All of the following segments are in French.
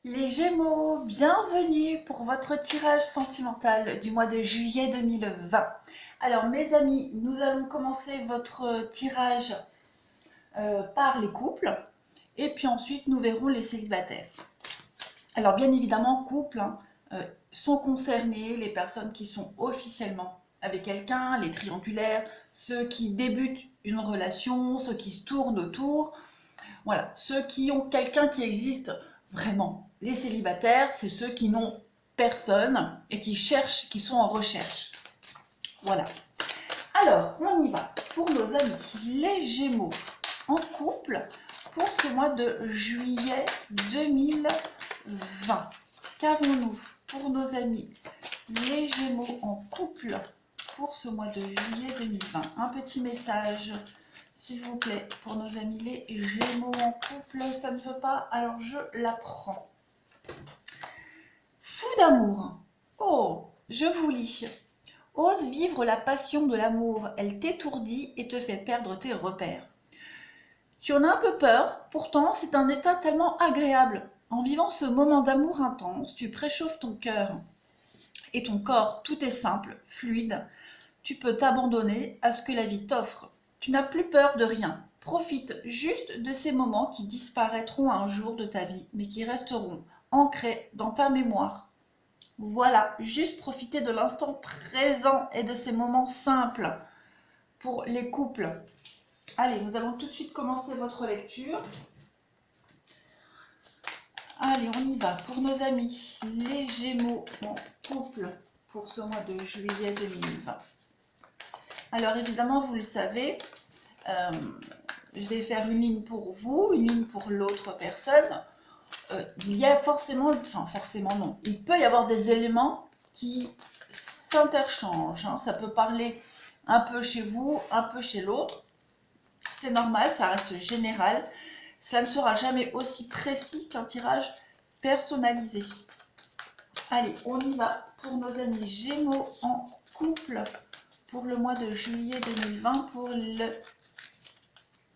Les Gémeaux, bienvenue pour votre tirage sentimental du mois de juillet 2020. Alors mes amis, nous allons commencer votre tirage par les couples et puis ensuite nous verrons les célibataires. Alors bien évidemment, couples sont concernés les personnes qui sont officiellement avec quelqu'un, les triangulaires, ceux qui débutent une relation, ceux qui se tournent autour. Voilà, ceux qui ont quelqu'un qui existe vraiment. Les célibataires, c'est ceux qui n'ont personne et qui cherchent, qui sont en recherche. Voilà. Alors, on y va pour nos amis les Gémeaux en couple pour ce mois de juillet 2020. Qu'avons-nous pour nos amis les Gémeaux en couple pour ce mois de juillet 2020? Un petit message s'il vous plaît, pour nos amis les Gémeaux en couple, ça ne veut pas, alors je la prends. Fou d'amour. Oh, je vous lis. Ose vivre la passion de l'amour, elle t'étourdit et te fait perdre tes repères. Tu en as un peu peur, pourtant c'est un état tellement agréable. En vivant ce moment d'amour intense, tu préchauffes ton cœur et ton corps, tout est simple, fluide. Tu peux t'abandonner à ce que la vie t'offre. Tu n'as plus peur de rien. Profite juste de ces moments qui disparaîtront un jour de ta vie, mais qui resteront ancrés dans ta mémoire. Voilà, juste profiter de l'instant présent et de ces moments simples pour les couples. Allez, nous allons tout de suite commencer votre lecture. Allez, on y va pour nos amis, les Gémeaux en couple pour ce mois de juillet 2020. Alors évidemment, vous le savez, je vais faire une ligne pour vous, une ligne pour l'autre personne. Il y a forcément, enfin forcément non, il peut y avoir des éléments qui s'interchangent. Hein. Ça peut parler un peu chez vous, un peu chez l'autre. C'est normal, ça reste général. Ça ne sera jamais aussi précis qu'un tirage personnalisé. Allez, on y va pour nos amis Gémeaux en couple pour le mois de juillet 2020 pour le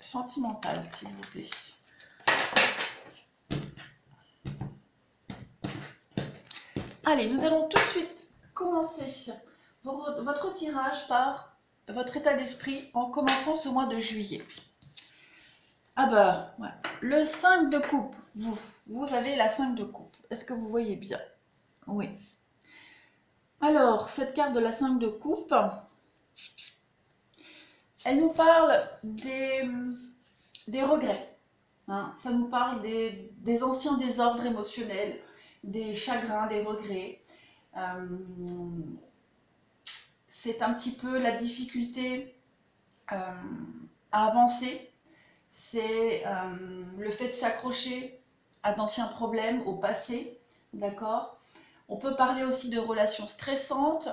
sentimental, s'il vous plaît. Allez, nous allons tout de suite commencer votre tirage par votre état d'esprit en commençant ce mois de juillet. Ah bah, voilà. Le 5 de coupe, vous avez la 5 de coupe. Est-ce que vous voyez bien? Oui. Alors, cette carte de la 5 de coupe, elle nous parle des regrets. Hein. Ça nous parle des anciens désordres émotionnels, des chagrins, des regrets. C'est un petit peu la difficulté à avancer. C'est le fait de s'accrocher à d'anciens problèmes, au passé. D'accord? On peut parler aussi de relations stressantes.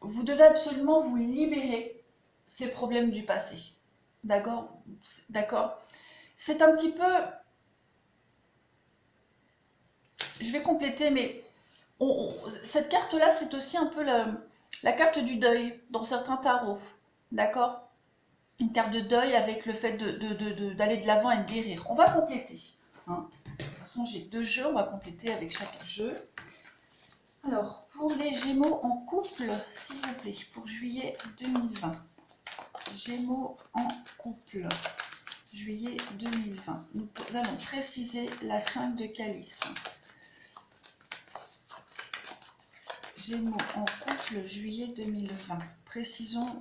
Vous devez absolument vous libérer ces problèmes du passé. D'accord? D'accord? C'est un petit peu... Je vais compléter, mais cette carte-là, c'est aussi un peu la carte du deuil dans certains tarots. D'accord? Une carte de deuil avec le fait d'aller de l'avant et de guérir. On va compléter. Hein. De toute façon, j'ai deux jeux, on va compléter avec chaque jeu. Alors, pour les Gémeaux en couple, s'il vous plaît, pour juillet 2020. Gémeaux en couple, juillet 2020. Nous allons préciser la 5 de calice. Gémeaux en couple, juillet 2020. Précisons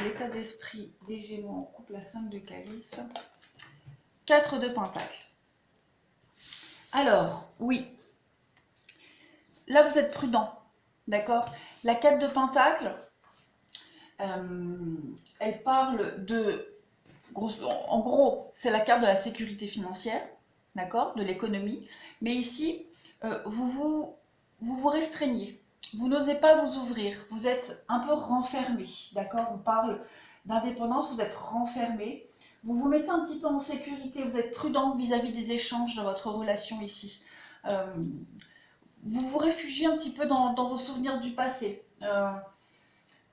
l'état d'esprit des Gémeaux en couple, la 5 de calice. 4 de pentacle. Alors, oui. Là, vous êtes prudent. D'accord? La 4 de pentacle, elle parle de... En gros, c'est la carte de la sécurité financière, d'accord? De l'économie. Mais ici, vous vous restreignez. Vous n'osez pas vous ouvrir. Vous êtes un peu renfermé, d'accord? On parle d'indépendance, vous êtes renfermé. Vous vous mettez un petit peu en sécurité. Vous êtes prudent vis-à-vis des échanges de votre relation ici. Vous vous réfugiez un petit peu dans vos souvenirs du passé.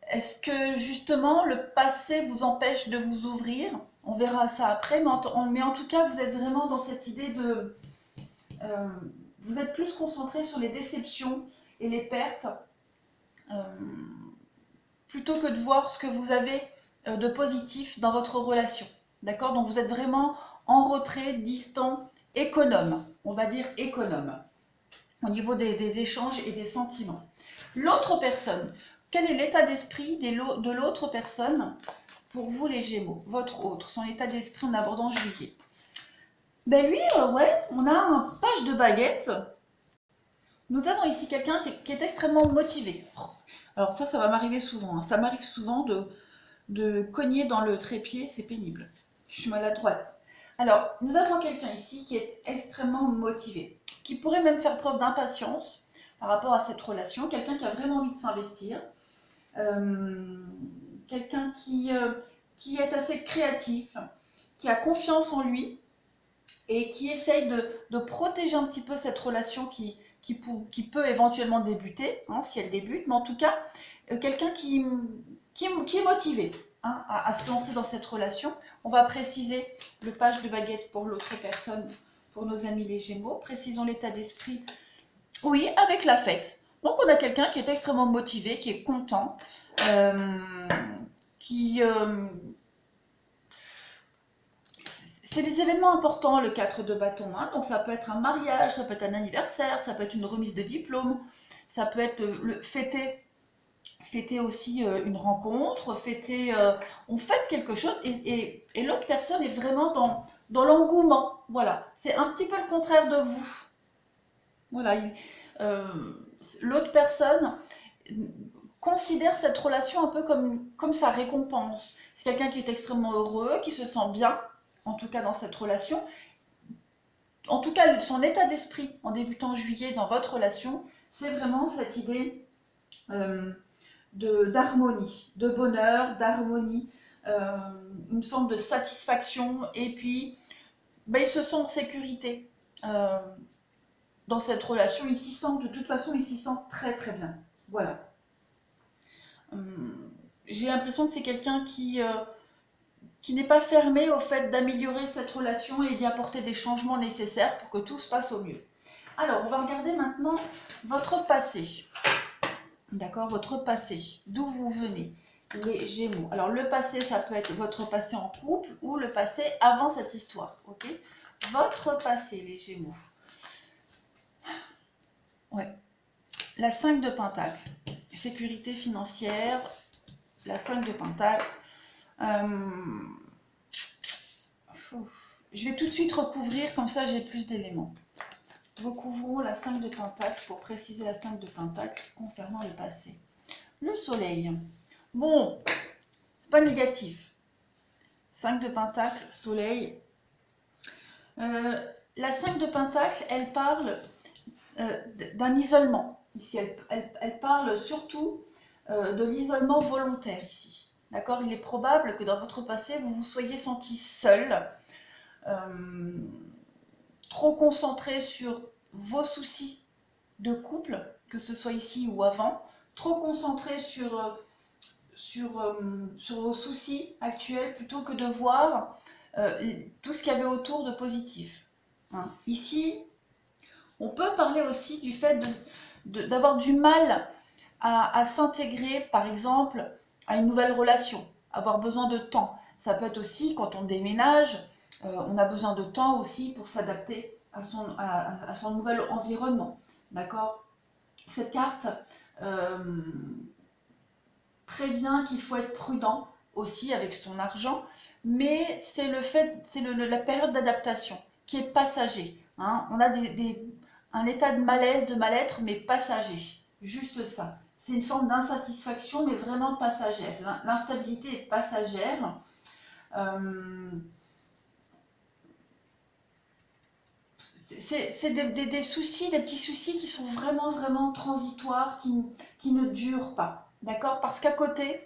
Est-ce que justement le passé vous empêche de vous ouvrir? On verra ça après, mais en tout cas, vous êtes vraiment dans cette idée de... vous êtes plus concentré sur les déceptions et les pertes, plutôt que de voir ce que vous avez de positif dans votre relation. D'accord? Donc vous êtes vraiment en retrait, distant, économe. On va dire économe. Au niveau des échanges et des sentiments. L'autre personne, quel est l'état d'esprit de l'autre personne pour vous les Gémeaux? Votre autre, son état d'esprit en abordant juillet. Ben lui, ouais, on a un page de baguette. Nous avons ici quelqu'un qui est extrêmement motivé. Alors ça va m'arriver souvent. Hein. Ça m'arrive souvent de cogner dans le trépied, c'est pénible. Je suis maladroite. Alors, nous avons quelqu'un ici qui est extrêmement motivé, qui pourrait même faire preuve d'impatience par rapport à cette relation, quelqu'un qui a vraiment envie de s'investir, quelqu'un qui est assez créatif, qui a confiance en lui et qui essaye de protéger un petit peu cette relation qui peut éventuellement débuter, hein, si elle débute, mais en tout cas, quelqu'un qui est motivé hein, à se lancer dans cette relation. On va préciser le page de baguette pour l'autre personne, pour nos amis les Gémeaux. Précisons l'état d'esprit. Oui, avec la fête. Donc on a quelqu'un qui est extrêmement motivé, qui est content, c'est des événements importants, le 4 de bâton. Hein. Donc ça peut être un mariage, ça peut être un anniversaire, ça peut être une remise de diplôme, ça peut être fêter aussi une rencontre, on fête quelque chose et l'autre personne est vraiment dans l'engouement. Voilà, c'est un petit peu le contraire de vous. Voilà, l'autre personne considère cette relation un peu comme sa récompense. C'est quelqu'un qui est extrêmement heureux, qui se sent bien, en tout cas dans cette relation. En tout cas, son état d'esprit en débutant juillet dans votre relation, c'est vraiment cette idée d'harmonie, de bonheur, d'harmonie, une forme de satisfaction, et puis ils se sentent en sécurité dans cette relation, ils s'y sentent, de toute façon, ils s'y sentent très très bien. Voilà. J'ai l'impression que c'est quelqu'un qui n'est pas fermé au fait d'améliorer cette relation et d'y apporter des changements nécessaires pour que tout se passe au mieux. Alors, on va regarder maintenant votre passé. D'accord, votre passé, d'où vous venez, les Gémeaux. Alors le passé, ça peut être votre passé en couple ou le passé avant cette histoire, ok? Votre passé, les Gémeaux. Ouais. La 5 de Pentacle, sécurité financière, la 5 de Pentacle. Je vais tout de suite recouvrir, comme ça j'ai plus d'éléments. Recouvrons la 5 de Pentacle pour préciser la 5 de Pentacle concernant le passé. Le soleil. Bon, c'est pas négatif. 5 de Pentacle, soleil. La 5 de Pentacle, elle parle d'un isolement. Ici, elle parle surtout de l'isolement volontaire ici. D'accord? Il est probable que dans votre passé, vous vous soyez senti seul, trop concentré sur vos soucis de couple, que ce soit ici ou avant, trop concentré sur vos soucis actuels plutôt que de voir tout ce qu'il y avait autour de positif. Hein. Ici, on peut parler aussi du fait d'avoir du mal à s'intégrer, par exemple, à une nouvelle relation, avoir besoin de temps. Ça peut être aussi quand on déménage, on a besoin de temps aussi pour s'adapter à son nouvel environnement. D'accord? Cette carte prévient qu'il faut être prudent aussi avec son argent, mais c'est la période d'adaptation qui est passager. Hein. On a un état de malaise, de mal-être, mais passager. Juste ça. C'est une forme d'insatisfaction, mais vraiment passagère. L'instabilité est passagère. C'est des soucis, des petits soucis qui sont vraiment, vraiment transitoires, qui ne durent pas. D'accord? Parce qu'à côté,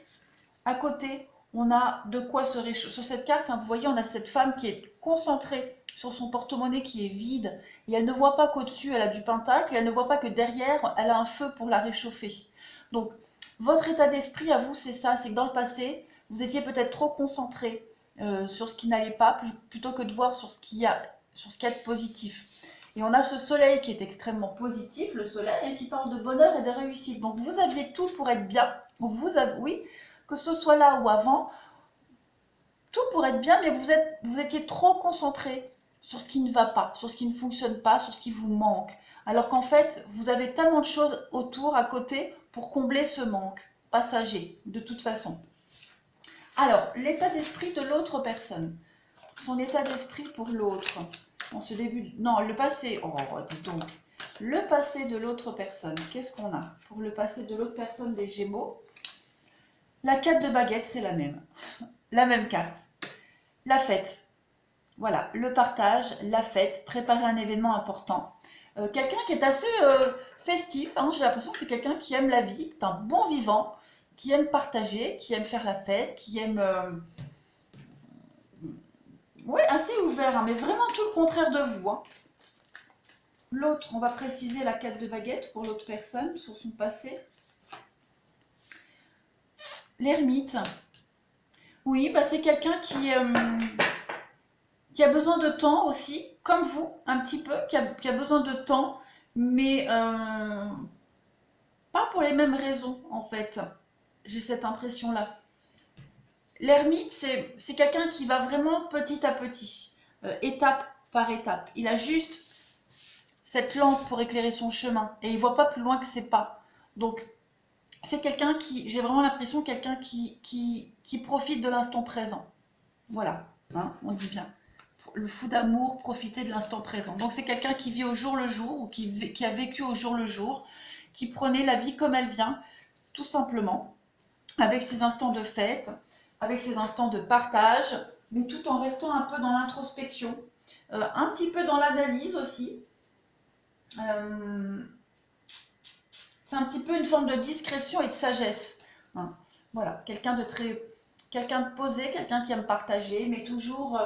on a de quoi se réchauffer. Sur cette carte, hein, vous voyez, on a cette femme qui est concentrée sur son porte-monnaie qui est vide. Et elle ne voit pas qu'au-dessus, elle a du pentacle. Et elle ne voit pas que derrière, elle a un feu pour la réchauffer. Donc, votre état d'esprit à vous, c'est ça. C'est que dans le passé, vous étiez peut-être trop concentré sur ce qui n'allait pas, plutôt que de voir sur ce qu'il y a, sur ce qu'il y a de positif. Et on a ce soleil qui est extrêmement positif, le soleil, et qui parle de bonheur et de réussite. Donc vous aviez tout pour être bien. Vous avez, oui, que ce soit là ou avant, tout pour être bien, mais vous étiez trop concentré sur ce qui ne va pas, sur ce qui ne fonctionne pas, sur ce qui vous manque. Alors qu'en fait, vous avez tellement de choses autour, à côté, pour combler ce manque passager, de toute façon. Alors, l'état d'esprit de l'autre personne. Son état d'esprit pour l'autre. En ce début... Non, le passé... Oh, dis donc. Le passé de l'autre personne. Qu'est-ce qu'on a pour le passé de l'autre personne des Gémeaux? La 4 de baguette, c'est la même. La même carte. La fête. Voilà, le partage, la fête, préparer un événement important. Quelqu'un qui est assez festif, hein, j'ai l'impression que c'est quelqu'un qui aime la vie, c'est un bon vivant, qui aime partager, qui aime faire la fête, qui aime... ouais, assez ouvert, hein, mais vraiment tout le contraire de vous. Hein. L'autre, on va préciser la 4 de baguette pour l'autre personne, sur son passé. L'ermite. Oui, bah, c'est quelqu'un qui a besoin de temps aussi, comme vous, un petit peu, qui a besoin de temps, mais pas pour les mêmes raisons, en fait. J'ai cette impression-là. L'ermite, c'est quelqu'un qui va vraiment petit à petit, étape par étape. Il a juste cette lampe pour éclairer son chemin, et il voit pas plus loin que ses pas. Donc, c'est quelqu'un qui, j'ai vraiment l'impression, quelqu'un qui profite de l'instant présent. Voilà, hein, on dit bien. Le fou d'amour, profiter de l'instant présent. Donc c'est quelqu'un qui vit au jour le jour, ou qui a vécu au jour le jour, qui prenait la vie comme elle vient, tout simplement, avec ses instants de fête, avec ses instants de partage, mais tout en restant un peu dans l'introspection, un petit peu dans l'analyse aussi. C'est un petit peu une forme de discrétion et de sagesse. Hein. Voilà, quelqu'un de posé, quelqu'un qui aime partager, mais toujours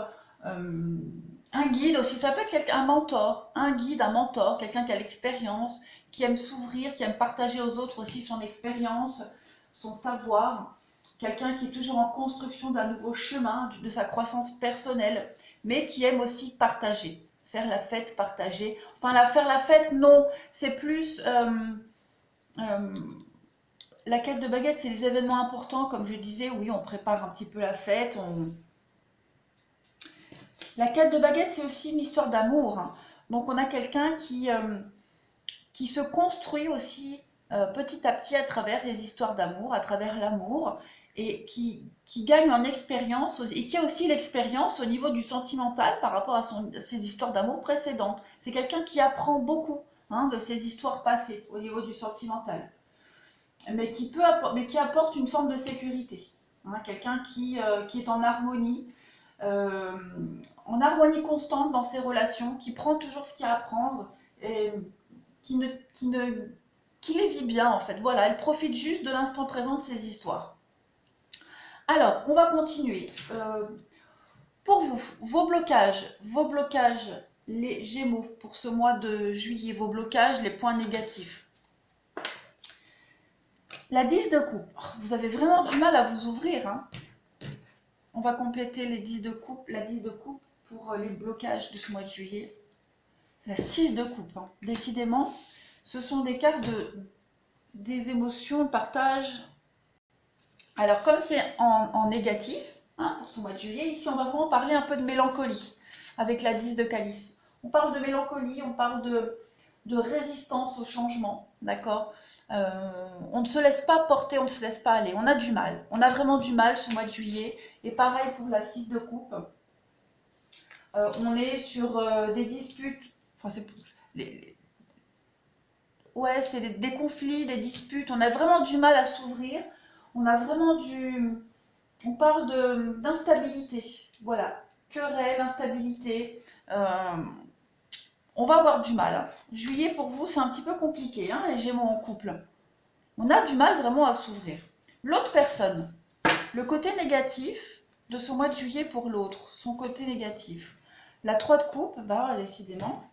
un guide aussi. Ça peut être un mentor, un guide, un mentor, quelqu'un qui a l'expérience, qui aime s'ouvrir, qui aime partager aux autres aussi son expérience, son savoir. Quelqu'un qui est toujours en construction d'un nouveau chemin, de sa croissance personnelle, mais qui aime aussi partager. Faire la fête, partager. Enfin, faire la fête, non. C'est plus... la quête de baguette, c'est les événements importants, comme je disais, oui, on prépare un petit peu la fête. La quête de baguette, c'est aussi une histoire d'amour. Hein. Donc on a quelqu'un qui se construit aussi petit à petit à travers les histoires d'amour, à travers l'amour, et qui gagne en expérience, et qui a aussi l'expérience au niveau du sentimental par rapport à ses histoires d'amour précédentes. C'est quelqu'un qui apprend beaucoup de ses histoires passées au niveau du sentimental. Mais qui apporte une forme de sécurité. Hein, quelqu'un qui est en harmonie constante dans ses relations, qui prend toujours ce qu'il y a à prendre, et qui les vit bien en fait. Voilà, elle profite juste de l'instant présent de ses histoires. Alors, on va continuer. Pour vous, vos blocages, les Gémeaux pour ce mois de juillet, vos blocages, les points négatifs. La 10 de coupe, vous avez vraiment du mal à vous ouvrir. Hein. On va compléter les 10 de coupe, la 10 de coupe pour les blocages de ce mois de juillet. La 6 de coupe, hein. Décidément, ce sont des cartes des émotions, de partage. Alors comme c'est en négatif, hein, pour ce mois de juillet, ici on va vraiment parler un peu de mélancolie avec la 10 de calice. On parle de mélancolie, on parle de résistance au changement, d'accord. On ne se laisse pas porter, on ne se laisse pas aller. On a du mal. On a vraiment du mal ce mois de juillet. Et pareil pour la 6 de coupe. On est sur des disputes. Enfin, c'est des conflits, des disputes. On a vraiment du mal à s'ouvrir. On a vraiment on parle d'instabilité. Voilà. Querelle, instabilité. On va avoir du mal. Hein. Juillet, pour vous, c'est un petit peu compliqué, hein, les Gémeaux en couple. On a du mal vraiment à s'ouvrir. L'autre personne, le côté négatif de ce mois de juillet pour l'autre, son côté négatif. La 3 de coupe, décidément.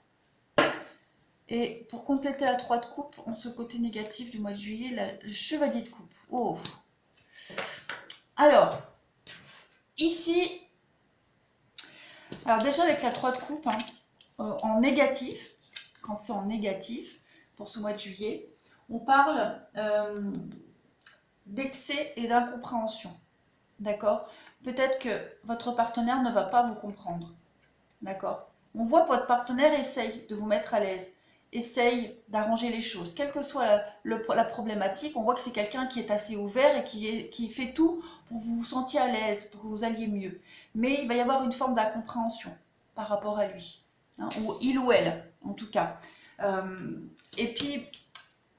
Et pour compléter la 3 de coupe, on ce côté négatif du mois de juillet, le chevalier de coupe. Oh. Alors, ici, Alors déjà avec la 3 de coupe, hein, en négatif, quand c'est en négatif, pour ce mois de juillet, on parle d'excès et d'incompréhension. D'accord? Peut-être que votre partenaire ne va pas vous comprendre. D'accord? On voit que votre partenaire essaye de vous mettre à l'aise, essaye d'arranger les choses. Quelle que soit la problématique, on voit que c'est quelqu'un qui est assez ouvert et qui fait tout pour que vous vous sentiez à l'aise, pour que vous alliez mieux. Mais il va y avoir une forme d'incompréhension par rapport à lui, hein, ou il ou elle, en tout cas. Et puis,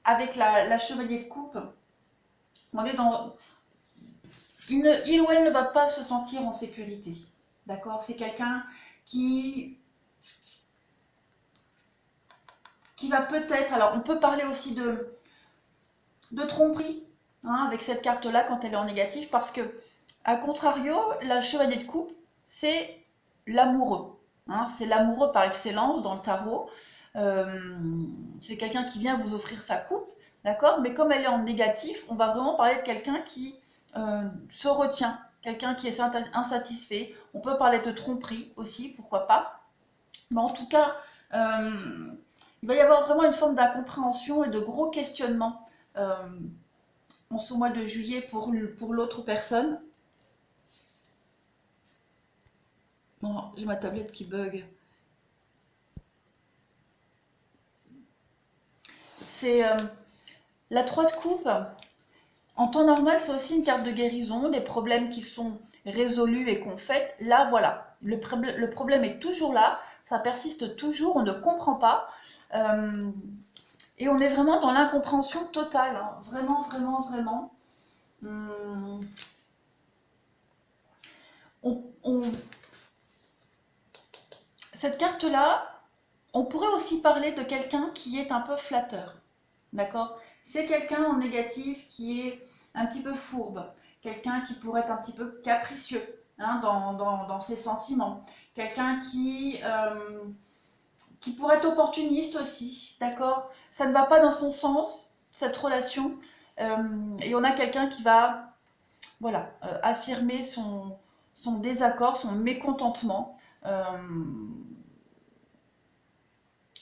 avec la chevalier de coupe, on est dans... il ou elle ne va pas se sentir en sécurité. D'accord? C'est quelqu'un qui va peut-être, alors on peut parler aussi de tromperie, hein, avec cette carte-là quand elle est en négatif, parce que, à contrario, la chevalier de coupe, c'est l'amoureux. Hein, c'est l'amoureux par excellence dans le tarot. C'est quelqu'un qui vient vous offrir sa coupe, d'accord? Mais comme elle est en négatif, on va vraiment parler de quelqu'un qui se retient, quelqu'un qui est insatisfait. On peut parler de tromperie aussi, pourquoi pas. Mais en tout cas, il va y avoir vraiment une forme d'incompréhension et de gros questionnements en ce mois de juillet pour l'autre personne. Bon, j'ai ma tablette qui bug. C'est la 3 de coupe. En temps normal, c'est aussi une carte de guérison, des problèmes qui sont résolus et qu'on fait. Là, voilà, le problème est toujours là, ça persiste toujours, on ne comprend pas. Et on est vraiment dans l'incompréhension totale, hein. Vraiment, vraiment, vraiment. Cette carte-là, on pourrait aussi parler de quelqu'un qui est un peu flatteur. D'accord? C'est quelqu'un en négatif qui est un petit peu fourbe, quelqu'un qui pourrait être un petit peu capricieux, hein, dans ses sentiments, quelqu'un qui pourrait être opportuniste aussi, d'accord? Ça ne va pas dans son sens, cette relation, et on a quelqu'un qui va, voilà, affirmer son désaccord, son mécontentement,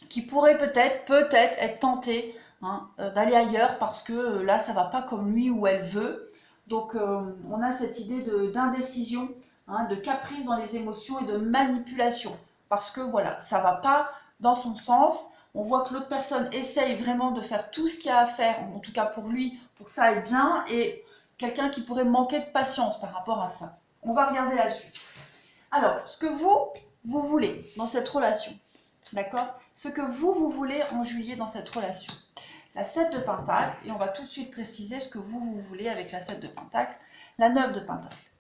qui pourrait peut-être être tenté, hein, d'aller ailleurs parce que là ça va pas comme lui ou elle veut. Donc on a cette idée d'indécision, hein, de caprice dans les émotions et de manipulation parce que voilà, ça va pas dans son sens. On voit que l'autre personne essaye vraiment de faire tout ce qu'il y a à faire, en tout cas pour lui, pour que ça aille bien, et quelqu'un qui pourrait manquer de patience par rapport à ça. On va regarder la suite. Alors, ce que vous voulez dans cette relation, d'accord? Ce que vous voulez en juillet dans cette relation. La 7 de Pentacle, et on va tout de suite préciser ce que vous voulez avec la 7 de Pentacle. La 9 de Pentacle.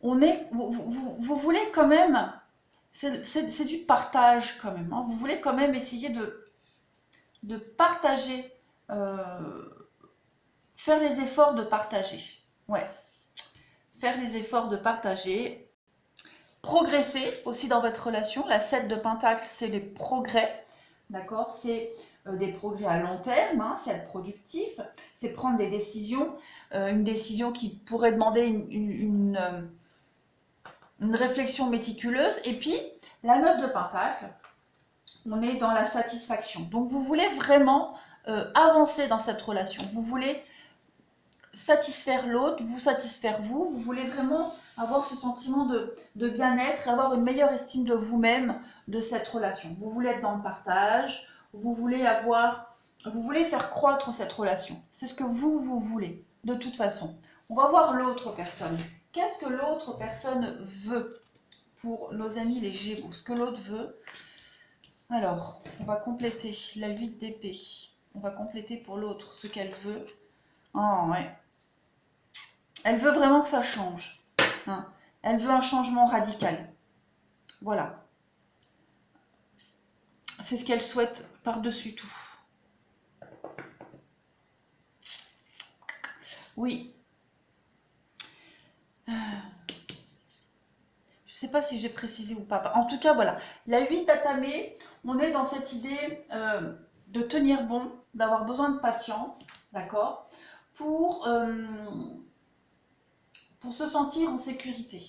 Vous voulez quand même, c'est du partage quand même, hein, vous voulez quand même essayer de partager, faire les efforts de partager. Ouais. Faire les efforts de partager. Progresser aussi dans votre relation. La 7 de Pentacle, c'est les progrès. D'accord? C'est des progrès à long terme, hein, c'est être productif, c'est prendre des décisions, une décision qui pourrait demander une réflexion méticuleuse. Et puis, la 9 de Pentacle, on est dans la satisfaction. Donc, vous voulez vraiment avancer dans cette relation. Vous voulez satisfaire l'autre, vous satisfaire vous voulez vraiment avoir ce sentiment de bien-être et avoir une meilleure estime de vous-même de cette relation. Vous voulez être dans le partage, vous voulez faire croître cette relation. C'est ce que vous voulez, de toute façon. On va voir l'autre personne. Qu'est-ce que l'autre personne veut pour nos amis les Gémeaux? Ce que l'autre veut. Alors, on va compléter la 8 d'épée. On va compléter pour l'autre ce qu'elle veut. Ah ouais. Elle veut vraiment que ça change. Hein. Elle veut un changement radical. Voilà. C'est ce qu'elle souhaite par-dessus tout. Oui. Je ne sais pas si j'ai précisé ou pas. En tout cas, voilà. La 8 d'atamé, on est dans cette idée de tenir bon, d'avoir besoin de patience, d'accord, pour pour se sentir en sécurité.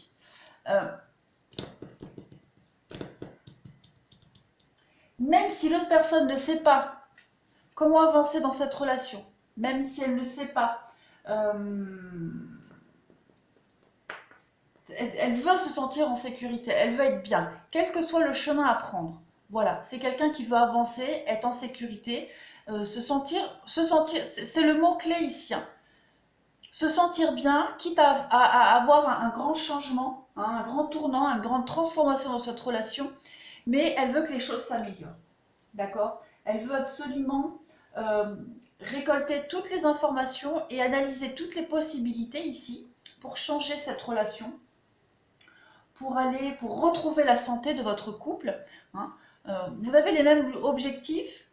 Même si l'autre personne ne sait pas comment avancer dans cette relation, même si elle ne sait pas, elle veut se sentir en sécurité, elle veut être bien, quel que soit le chemin à prendre. Voilà, c'est quelqu'un qui veut avancer, être en sécurité, se sentir, c'est le mot-clé ici. Hein. Se sentir bien, quitte à avoir un grand changement, hein, un grand tournant, une grande transformation dans cette relation, mais elle veut que les choses s'améliorent. D'accord? Elle veut absolument récolter toutes les informations et analyser toutes les possibilités ici pour changer cette relation, pour retrouver la santé de votre couple. Hein. Vous avez les mêmes objectifs,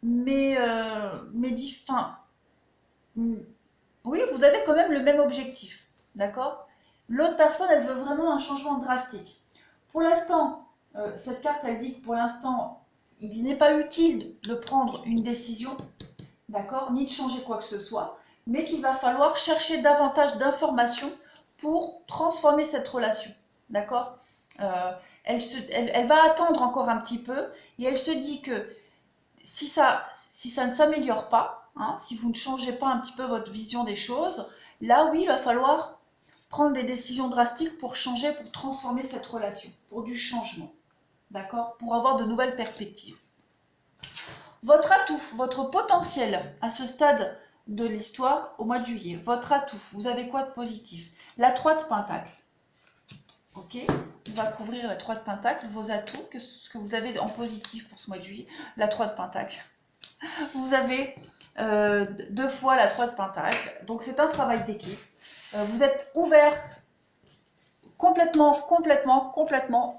mais oui, vous avez quand même le même objectif, d'accord? L'autre personne, elle veut vraiment un changement drastique. Pour l'instant, cette carte, elle dit que pour l'instant, il n'est pas utile de prendre une décision, d'accord, ni de changer quoi que ce soit, mais qu'il va falloir chercher davantage d'informations pour transformer cette relation, d'accord? Elle va attendre encore un petit peu et elle se dit que si ça ne s'améliore pas, hein, si vous ne changez pas un petit peu votre vision des choses, là oui, il va falloir prendre des décisions drastiques pour changer, pour transformer cette relation, pour du changement, d'accord? Pour avoir de nouvelles perspectives. Votre atout, votre potentiel à ce stade de l'histoire au mois de juillet, votre atout, vous avez quoi de positif? La 3 de Pentacle. Ok, on va couvrir la 3 de Pentacle, vos atouts, ce que vous avez en positif pour ce mois de juillet. La 3 de Pentacle. Vous avez 2 fois la 3 de Pentacle, donc c'est un travail d'équipe. Vous êtes ouvert, complètement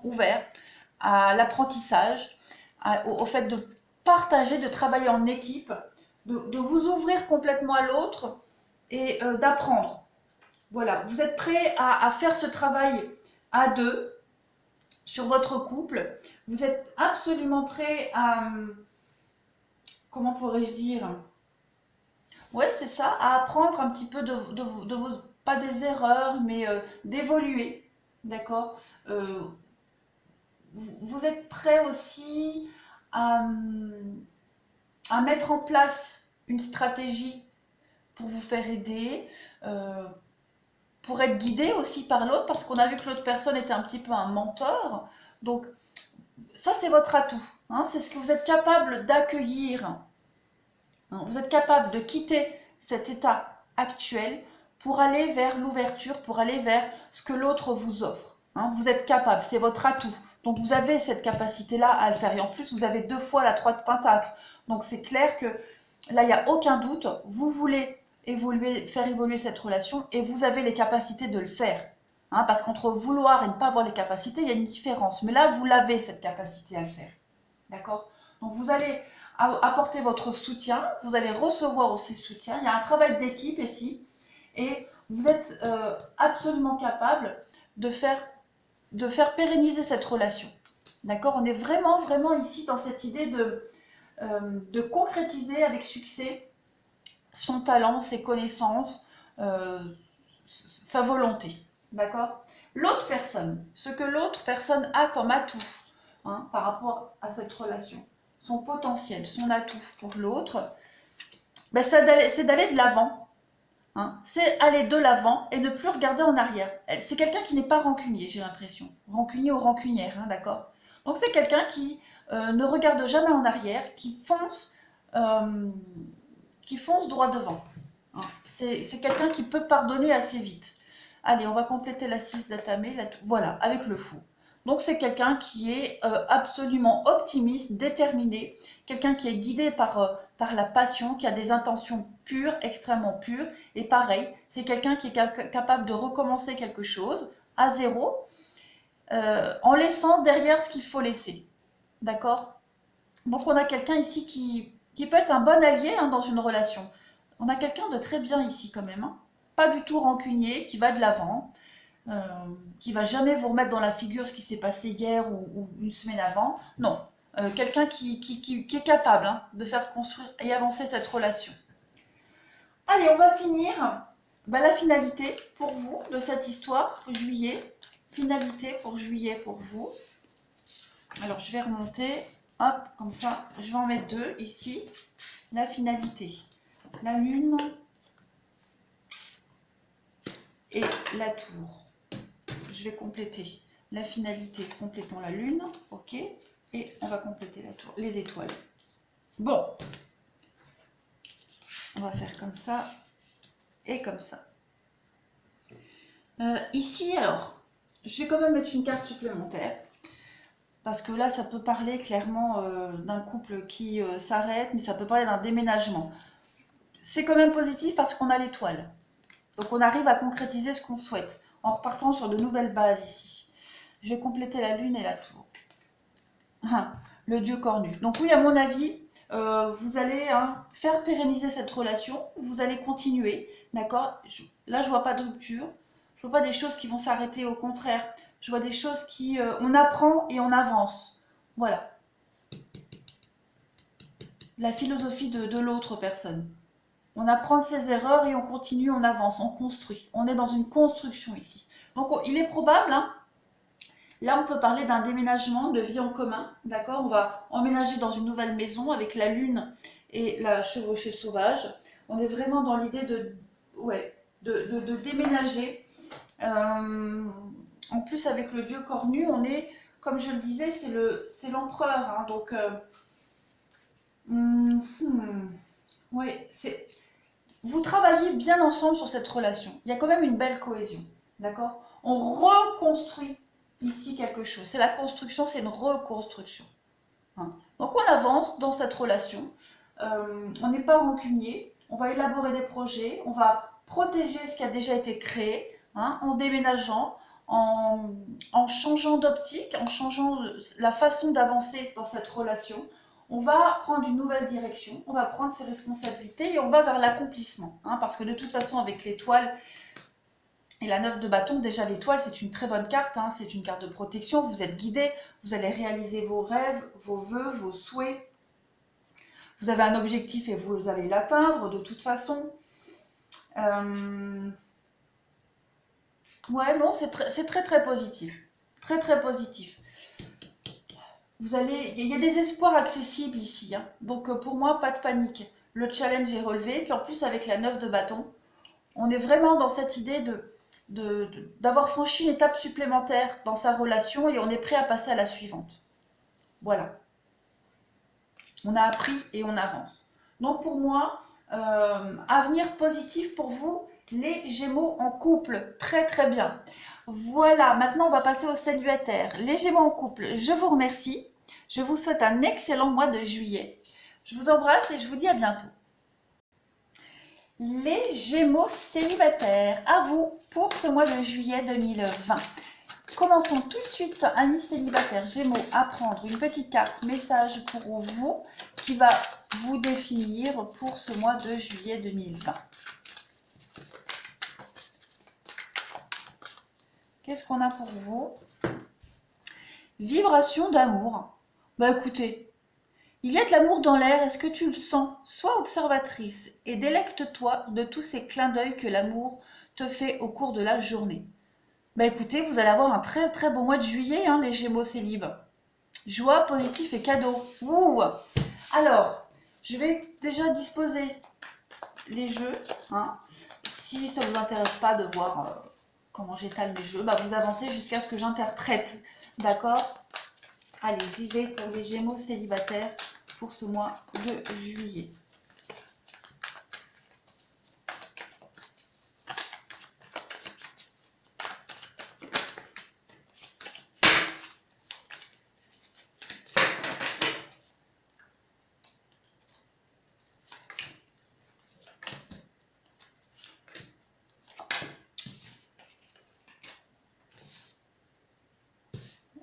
ouvert à l'apprentissage, au fait de partager, de travailler en équipe, de vous ouvrir complètement à l'autre et d'apprendre. Voilà, vous êtes prêt à faire ce travail à deux sur votre couple. Vous êtes absolument prêt à, comment pourrais-je dire, ouais, c'est ça, à apprendre un petit peu de vos, pas des erreurs, mais d'évoluer, d'accord. Vous êtes prêt aussi à mettre en place une stratégie pour vous faire aider, pour être guidé aussi par l'autre, parce qu'on a vu que l'autre personne était un petit peu un mentor. Donc, ça, c'est votre atout. Hein, c'est ce que vous êtes capable d'accueillir. Hein, vous êtes capable de quitter cet état actuel pour aller vers l'ouverture, pour aller vers ce que l'autre vous offre. Hein, vous êtes capable, c'est votre atout. Donc, vous avez cette capacité-là à le faire. Et en plus, vous avez 2 fois la 3 de Pentacle. Donc, c'est clair que là, il n'y a aucun doute. Vous voulez faire évoluer cette relation et vous avez les capacités de le faire. Hein, parce qu'entre vouloir et ne pas avoir les capacités, il y a une différence. Mais là, vous l'avez, cette capacité à le faire. D'accord? Donc, vous allez apporter votre soutien, vous allez recevoir aussi le soutien. Il y a un travail d'équipe ici. Et vous êtes absolument capable de faire pérenniser cette relation. D'accord? On est vraiment ici dans cette idée de concrétiser avec succès son talent, ses connaissances, sa volonté. D'accord? L'autre personne, ce que l'autre personne a comme atout, hein, par rapport à cette relation, son potentiel, son atout pour l'autre, ben c'est d'aller de l'avant. Hein, c'est aller de l'avant et ne plus regarder en arrière. C'est quelqu'un qui n'est pas rancunier, j'ai l'impression. Rancunier ou rancunière, hein, d'accord? Donc c'est quelqu'un qui ne regarde jamais en arrière, qui fonce droit devant. Hein. C'est quelqu'un qui peut pardonner assez vite. Allez, on va compléter la 6 d'atamé, voilà, avec le fou. Donc c'est quelqu'un qui est absolument optimiste, déterminé, quelqu'un qui est guidé par la passion, qui a des intentions pures, extrêmement pures, et pareil, c'est quelqu'un qui est capable de recommencer quelque chose à zéro, en laissant derrière ce qu'il faut laisser. D'accord? Donc on a quelqu'un ici qui peut être un bon allié, hein, dans une relation. On a quelqu'un de très bien ici quand même, hein. Pas du tout rancunier, qui va de l'avant, qui va jamais vous remettre dans la figure ce qui s'est passé hier ou une semaine avant. Non, quelqu'un qui est capable, hein, de faire construire et avancer cette relation. Allez, on va finir bah, la finalité pour vous de cette histoire, juillet. Finalité pour juillet pour vous. Alors, je vais remonter. Hop, comme ça. Je vais en mettre deux ici. La finalité. La lune et la tour. Je vais compléter la finalité. Complétons la lune. Ok. Et on va compléter la tour. Les étoiles. Bon. On va faire comme ça. Et comme ça. Ici, alors, je vais quand même mettre une carte supplémentaire. Parce que là, ça peut parler clairement d'un couple qui s'arrête, mais ça peut parler d'un déménagement. C'est quand même positif parce qu'on a l'étoile. Donc on arrive à concrétiser ce qu'on souhaite, en repartant sur de nouvelles bases ici. Je vais compléter la lune et la tour. Le dieu cornu. Donc oui, à mon avis, vous allez faire pérenniser cette relation, vous allez continuer, d'accord? Là, je vois pas de rupture, je vois pas des choses qui vont s'arrêter, au contraire. Je vois des choses qui... on apprend et on avance. Voilà. La philosophie de l'autre personne. On apprend de ses erreurs et on continue, on avance, on construit. On est dans une construction ici. Donc il est probable, là on peut parler d'un déménagement, de vie en commun, d'accord? On va emménager dans une nouvelle maison avec la lune et la chevauchée sauvage. On est vraiment dans l'idée de déménager. En plus avec le dieu cornu, on est, comme je le disais, c'est l'empereur. Donc, ouais, c'est... Vous travaillez bien ensemble sur cette relation. Il y a quand même une belle cohésion. D'accord? On reconstruit ici quelque chose. C'est la construction, c'est une reconstruction. Donc on avance dans cette relation. On n'est pas rancunier. On va élaborer des projets. On va protéger ce qui a déjà été créé en déménageant, en changeant d'optique, en changeant la façon d'avancer dans cette relation. On va prendre une nouvelle direction, on va prendre ses responsabilités et on va vers l'accomplissement. Parce que de toute façon, avec l'étoile et la 9 de bâton, déjà l'étoile, c'est une très bonne carte. C'est une carte de protection, vous êtes guidé, vous allez réaliser vos rêves, vos vœux, vos souhaits. Vous avez un objectif et vous allez l'atteindre de toute façon. Ouais, non, c'est très très positif. Très très positif. Il y a des espoirs accessibles ici. Donc pour moi, pas de panique. Le challenge est relevé. Puis en plus, avec la 9 de bâton, on est vraiment dans cette idée d'avoir franchi une étape supplémentaire dans sa relation et on est prêt à passer à la suivante. Voilà. On a appris et on avance. Donc pour moi, avenir positif pour vous, les Gémeaux en couple. Très très bien. Voilà, maintenant on va passer aux célibataires. Les Gémeaux en couple, je vous remercie. Je vous souhaite un excellent mois de juillet. Je vous embrasse et je vous dis à bientôt. Les Gémeaux célibataires, à vous pour ce mois de juillet 2020. Commençons tout de suite, amis célibataires Gémeaux, à prendre une petite carte message pour vous qui va vous définir pour ce mois de juillet 2020. Qu'est-ce qu'on a pour vous? Vibration d'amour. Bah écoutez, il y a de l'amour dans l'air, est-ce que tu le sens? Sois observatrice et délecte-toi de tous ces clins d'œil que l'amour te fait au cours de la journée. Bah écoutez, vous allez avoir un très très beau mois de juillet, les Gémeaux célibes. Joie, positif et cadeau. Ouh. Alors, je vais déjà disposer les jeux. Si ça ne vous intéresse pas de voir comment j'étale mes jeux, vous avancez jusqu'à ce que j'interprète. D'accord? Allez, j'y vais pour les Gémeaux célibataires pour ce mois de juillet.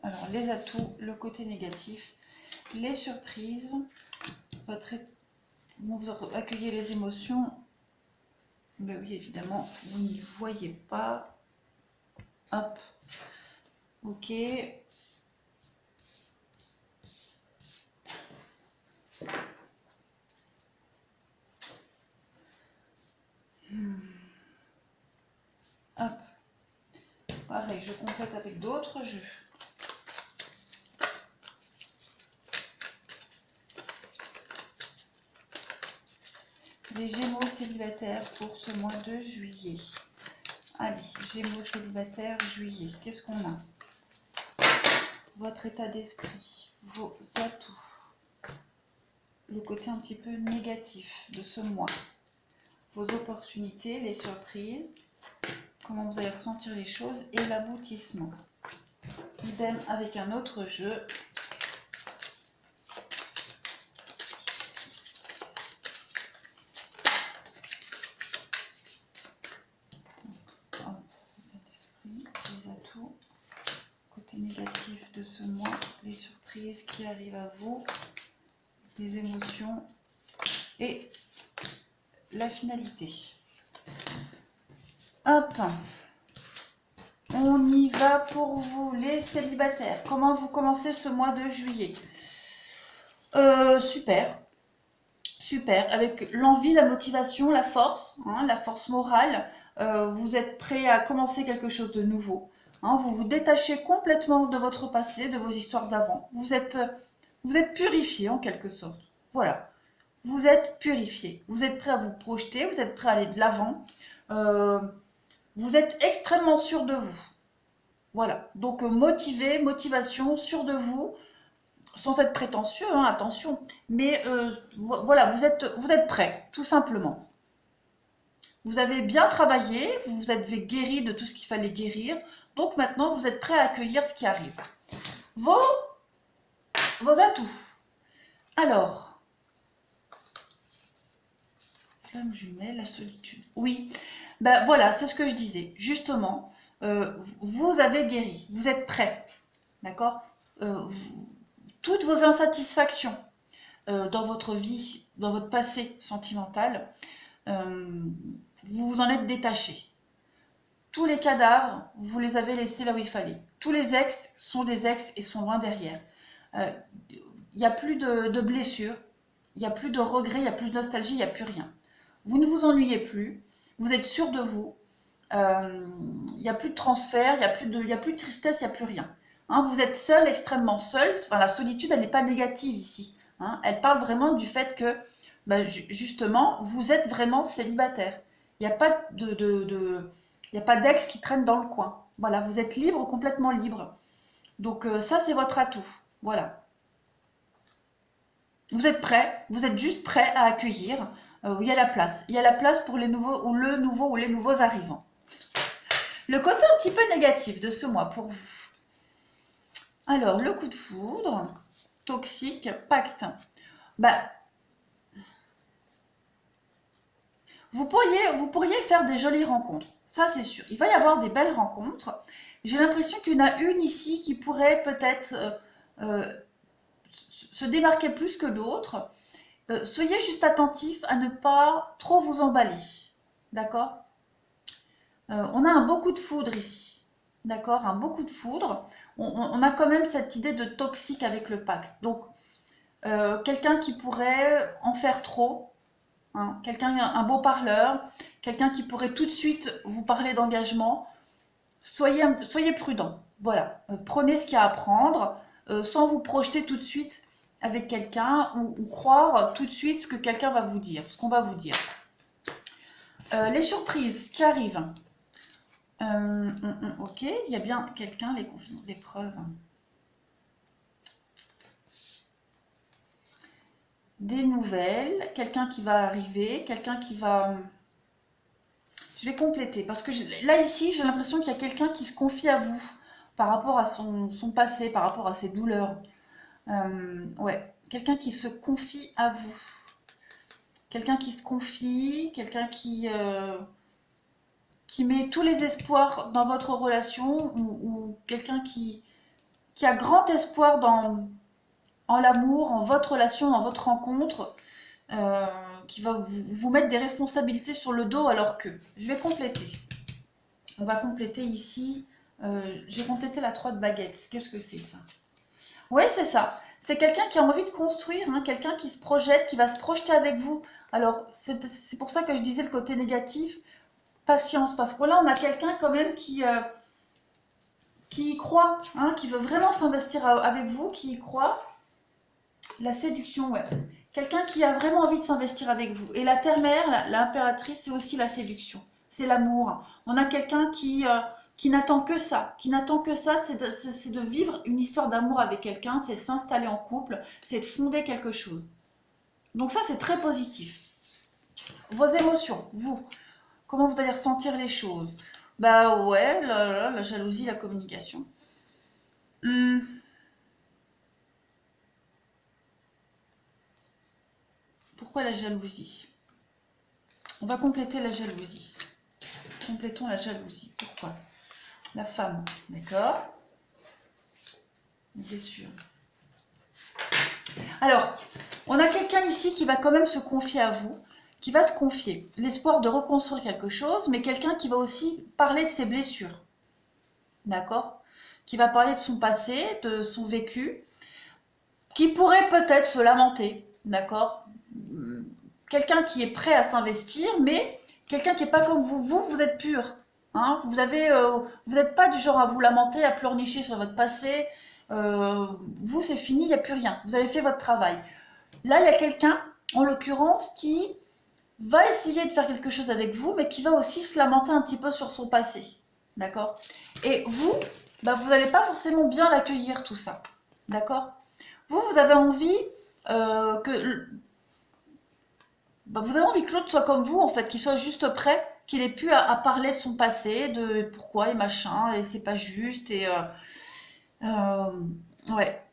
Alors, les atouts, le côté négatif, les surprises, vous accueillez les émotions. Ben oui, évidemment, vous n'y voyez pas. Hop. Ok. jeu. Les Gémeaux célibataires pour ce mois de juillet. Allez, Gémeaux célibataires, juillet. Qu'est-ce qu'on a? Votre état d'esprit, vos atouts, le côté un petit peu négatif de ce mois, vos opportunités, les surprises, comment vous allez ressentir les choses et l'aboutissement. Idem avec un autre jeu. Les atouts, côté négatif de ce mois, les surprises qui arrivent à vous, les émotions et la finalité. Hop, on y va pour vous les célibataires. Comment vous commencez ce mois de juillet? Super, super, avec l'envie, la motivation, la force morale. Vous êtes prêt à commencer quelque chose de nouveau. Vous vous détachez complètement de votre passé, de vos histoires d'avant. Vous êtes purifié en quelque sorte. Voilà, vous êtes purifié. Vous êtes prêt à vous projeter, vous êtes prêt à aller de l'avant. Vous êtes extrêmement sûr de vous. Voilà, donc motivé, motivation, sûr de vous, sans être prétentieux, attention. Mais voilà, vous êtes prêt, tout simplement. Vous avez bien travaillé, vous vous êtes guéri de tout ce qu'il fallait guérir. Donc maintenant, vous êtes prêt à accueillir ce qui arrive. Vos atouts. Alors, flamme jumelle, la solitude. Oui, ben voilà, c'est ce que je disais. Justement, vous avez guéri, vous êtes prêt, d'accord, toutes vos insatisfactions dans votre vie, dans votre passé sentimental, vous vous en êtes détaché. Tous les cadavres, vous les avez laissés là où il fallait. Tous les ex sont des ex et sont loin derrière. Il n'y a plus de blessures, il n'y a plus de regrets, il n'y a plus de nostalgie, il n'y a plus rien. Vous ne vous ennuyez plus, vous êtes sûr de vous, il n'y a plus de transfert, il n'y a plus de tristesse, il n'y a plus rien. Vous êtes seul, extrêmement seul. Enfin, la solitude, elle n'est pas négative ici. Elle parle vraiment du fait que, justement, vous êtes vraiment célibataire. Il n'y a pas il n'y a pas d'ex qui traîne dans le coin. Voilà, vous êtes libre, complètement libre. Donc ça, c'est votre atout. Voilà. Vous êtes prêt, vous êtes juste prêt à accueillir. Il y a la place. Il y a la place pour les nouveaux ou le nouveau ou les nouveaux arrivants. Le côté un petit peu négatif de ce mois pour vous. Alors, le coup de foudre, toxique, pacte. Vous pourriez faire des jolies rencontres. Ça, c'est sûr. Il va y avoir des belles rencontres. J'ai l'impression qu'il y en a une ici qui pourrait peut-être se démarquer plus que d'autres. Soyez juste attentif à ne pas trop vous emballer. D'accord? On a un beau coup de foudre ici. D'accord? Un beau coup de foudre. On a quand même cette idée de toxique avec le pacte. Donc, quelqu'un qui pourrait en faire trop. Quelqu'un, un beau parleur. Quelqu'un qui pourrait tout de suite vous parler d'engagement. Soyez prudent. Voilà. Prenez ce qu'il y a à prendre sans vous projeter tout de suite avec quelqu'un ou croire tout de suite ce que quelqu'un va vous dire, ce qu'on va vous dire. Les surprises qui arrivent. Ok, il y a bien quelqu'un, les preuves. Des nouvelles, quelqu'un qui va arriver, quelqu'un qui va... Je vais compléter, parce que là, ici, j'ai l'impression qu'il y a quelqu'un qui se confie à vous par rapport à son passé, par rapport à ses douleurs. Ouais, quelqu'un qui se confie à vous. Quelqu'un qui se confie, quelqu'un qui met tous les espoirs dans votre relation ou quelqu'un qui a grand espoir en l'amour, en votre relation, dans votre rencontre, qui va vous mettre des responsabilités sur le dos alors que... Je vais compléter. On va compléter ici. J'ai complété la 3 de baguettes. Qu'est-ce que c'est ça? Oui, c'est ça. C'est quelqu'un qui a envie de construire, quelqu'un qui se projette, qui va se projeter avec vous. Alors, c'est pour ça que je disais le côté négatif. Patience, parce que là, on a quelqu'un quand même qui qui y croit, hein, qui veut vraiment s'investir avec vous, qui y croit. La séduction, ouais. Quelqu'un qui a vraiment envie de s'investir avec vous. Et la terre-mère, l'impératrice, c'est aussi la séduction. C'est l'amour. On a quelqu'un qui n'attend que ça. Qui n'attend que ça, c'est de vivre une histoire d'amour avec quelqu'un, c'est s'installer en couple, c'est de fonder quelque chose. Donc ça, c'est très positif. Vos émotions, vous, comment vous allez ressentir les choses? Bah ouais, la jalousie, la communication. Pourquoi la jalousie? On va compléter la jalousie. Complétons la jalousie. Pourquoi? La femme, d'accord? Bien sûr. Alors, on a quelqu'un ici qui va quand même se confier à vous, qui va se confier. L'espoir de reconstruire quelque chose, mais quelqu'un qui va aussi parler de ses blessures. D'accord? Qui va parler de son passé, de son vécu, qui pourrait peut-être se lamenter. D'accord? Quelqu'un qui est prêt à s'investir, mais quelqu'un qui n'est pas comme vous. Vous êtes pur. Hein, vous n'êtes pas du genre à vous lamenter, à pleurnicher sur votre passé. Vous, c'est fini, il n'y a plus rien. Vous avez fait votre travail. Là, il y a quelqu'un, en l'occurrence, qui va essayer de faire quelque chose avec vous, mais qui va aussi se lamenter un petit peu sur son passé. D'accord? Et vous, bah, vous n'allez pas forcément bien l'accueillir, tout ça. D'accord? Vous avez envie vous avez envie que l'autre soit comme vous, en fait, qu'il soit juste prêt, qu'il ait pu à parler de son passé, de pourquoi et machin, et c'est pas juste, et ouais.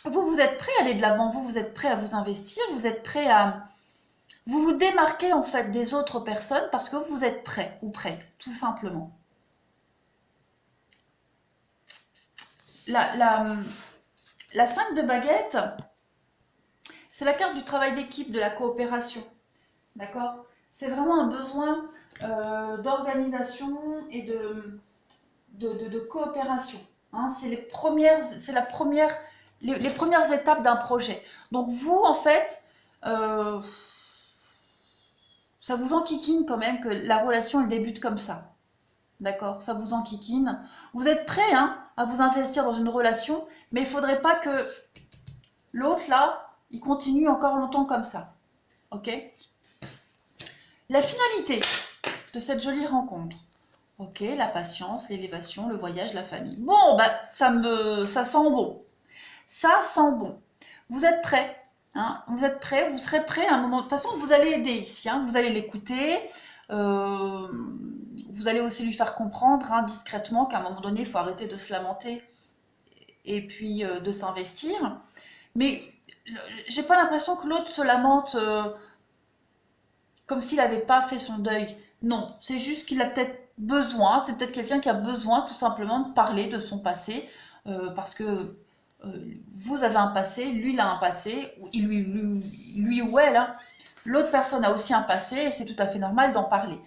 Vous êtes prêt à aller de l'avant, vous êtes prêt à vous investir, vous êtes prêt à... Vous vous démarquez, en fait, des autres personnes parce que vous êtes prêt ou prête, tout simplement. La 5 de baguette, c'est la carte du travail d'équipe, de la coopération. D'accord? C'est vraiment un besoin d'organisation et de coopération. Hein, c'est les premières étapes d'un projet. Donc vous, en fait, ça vous enquiquine quand même que la relation elle débute comme ça. D'accord? Ça vous enquiquine. Vous êtes prêt, hein, à vous investir dans une relation, mais il ne faudrait pas que l'autre, là, il continue encore longtemps comme ça. Ok? La finalité de cette jolie rencontre. Ok, la patience, l'élévation, le voyage, la famille. Bon, bah, ça sent bon. Ça sent bon. Vous êtes prêts, hein? Vous êtes prêts, vous serez prêts à un moment. De toute façon, vous allez aider ici, hein? Vous allez l'écouter. Vous allez aussi lui faire comprendre, hein, discrètement, qu'à un moment donné, il faut arrêter de se lamenter et puis de s'investir. Mais j'ai pas l'impression que l'autre se lamente comme s'il n'avait pas fait son deuil. Non, c'est juste qu'il a peut-être besoin, c'est peut-être quelqu'un qui a besoin tout simplement de parler de son passé, parce que vous avez un passé, lui il a un passé, lui ou elle, hein, l'autre personne a aussi un passé, et c'est tout à fait normal d'en parler.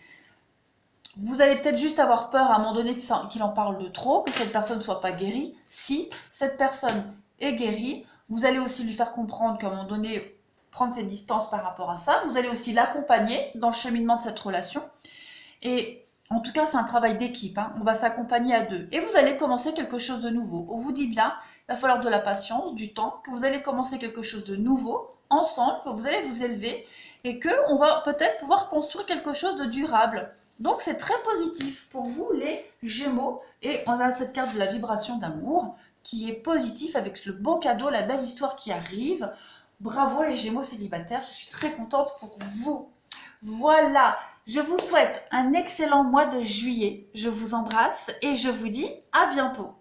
Vous allez peut-être juste avoir peur à un moment donné qu'il en parle de trop, que cette personne ne soit pas guérie. Si cette personne est guérie, vous allez aussi lui faire comprendre qu'à un moment donné, prendre ses distances par rapport à ça. Vous allez aussi l'accompagner dans le cheminement de cette relation. Et en tout cas, c'est un travail d'équipe. Hein. On va s'accompagner à deux. Et vous allez commencer quelque chose de nouveau. On vous dit bien, il va falloir de la patience, du temps, que vous allez commencer quelque chose de nouveau, ensemble, que vous allez vous élever et qu'on va peut-être pouvoir construire quelque chose de durable. Donc, c'est très positif pour vous, les Gémeaux. Et on a cette carte de la vibration d'amour qui est positif avec le beau cadeau, la belle histoire qui arrive. Bravo les Gémeaux célibataires, je suis très contente pour vous. Voilà, je vous souhaite un excellent mois de juillet. Je vous embrasse et je vous dis à bientôt.